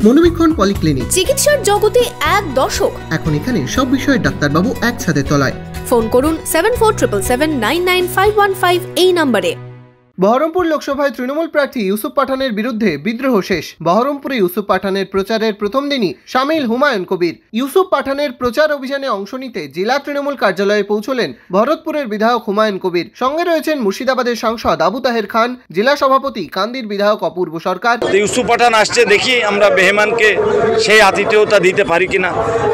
মনোবীক্ষণ polyclinic, চিকিৎসার জগতে এক দশক। এখন এখানে সব বিষয়ে ডাক্তারবাবু একসাথে তলায়। ফোন করুন 7477799515 এই নম্বরে। বহরমপুর লোকসভায় তৃণমূল প্রার্থী ইউসুফ পাঠানের বিরুদ্ধে বিদ্রোহ শেষ। বহরমপুরে ইউসুফ পাঠানের প্রচারের প্রথম দিনই সামিল হুমায়ুন কবির। ইউসুফ পাঠানের প্রচার অভিযানে অংশ নিতে জেলা তৃণমূল কার্যালয়ে পৌঁছলেন ভরতপুরের বিধায়ক হুমায়ুন কবির। সঙ্গে রয়েছেন মুর্শিদাবাদের সাংসদ আবু তাহের খান, জেলা সভাপতি কান্দির বিধায়ক অপূর্ব সরকার। ইউসুফ পাঠান আসছে, দেখি আমরা মেহমানকে সেই আতিথেয়তা দিতে পারি কিনা।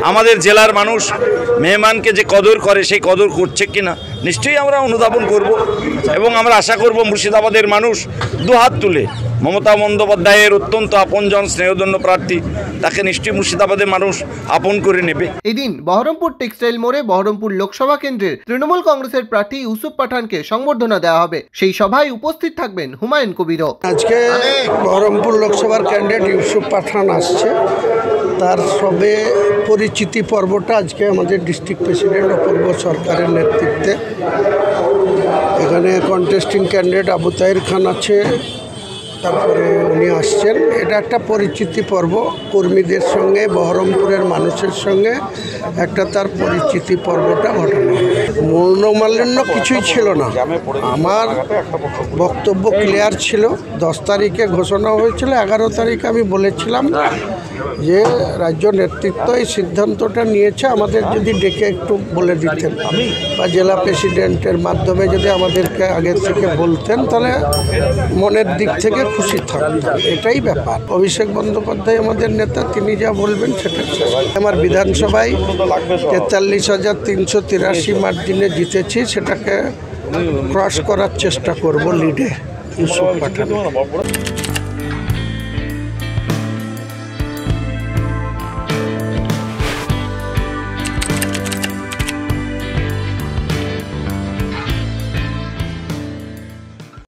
আমাদের জেলার মানুষ মেহমানকে যে কদর করে সেই কদর করছে কিনা নিশ্চয়ই আমরা অনুধাবন করব এবং আমরা আশা করব মুর্শিদাবাদের মানুষ দুহাত তুলে মমতা বন্দ্যোপাধ্যায়ের অত্যন্ত আপনজন স্নেহধন্য প্রার্থী, তাকে নিশ্চয়ই মুর্শিদাবাদের মানুষ আপন করে নেবে। এদিন বহরমপুর টেক্সটাইল মোড়ে বহরমপুর লোকসভা কেন্দ্রের তৃণমূল কংগ্রেসের প্রার্থী ইউসুফ পাঠানকে সংবর্ধনা দেওয়া হবে। সেই সভায় উপস্থিত থাকবেন হুমায়ুন কবিরও। আজকে বহরমপুর লোকসভার ক্যান্ডিডেট ইউসুফ পাঠান আসছে, তার সবে পরিচিতি পর্বটা আজকে আমাদের ডিস্ট্রিক্ট প্রেসিডেন্ট অপূর্ব সরকারের নেতৃত্বে। এখানে কন্টেস্টিং ক্যান্ডিডেট আবু তাহের খান আছে, তারপরে উনি আসছেন। এটা একটা পরিচিতি পর্ব, কর্মীদের সঙ্গে বহরমপুরের মানুষের সঙ্গে একটা তার পরিচিতি পর্বটা ঘটানো। মৌনমালিন্য কিছুই ছিল না, আমার বক্তব্য ক্লিয়ার ছিল। 10 তারিখে ঘোষণা হয়েছিল, 11 তারিখে আমি বলেছিলাম যে রাজ্য নেতৃত্ব এই সিদ্ধান্তটা নিয়েছে, আমাদের যদি ডেকে একটু বলে দিতেন বা জেলা প্রেসিডেন্টের মাধ্যমে যদি আমাদেরকে আগে থেকে বলতেন তাহলে মনের দিক থেকে খুশি থাকতাম। এটাই ব্যাপার। অভিষেক বন্দ্যোপাধ্যায় আমাদের নেতা, তিনি যা বলবেন সেটা। আমার বিধানসভায় 43,383 মার্জিনে জিতেছি, সেটাকে ক্রস করার চেষ্টা করব লিডে ইউসুফ পাঠান।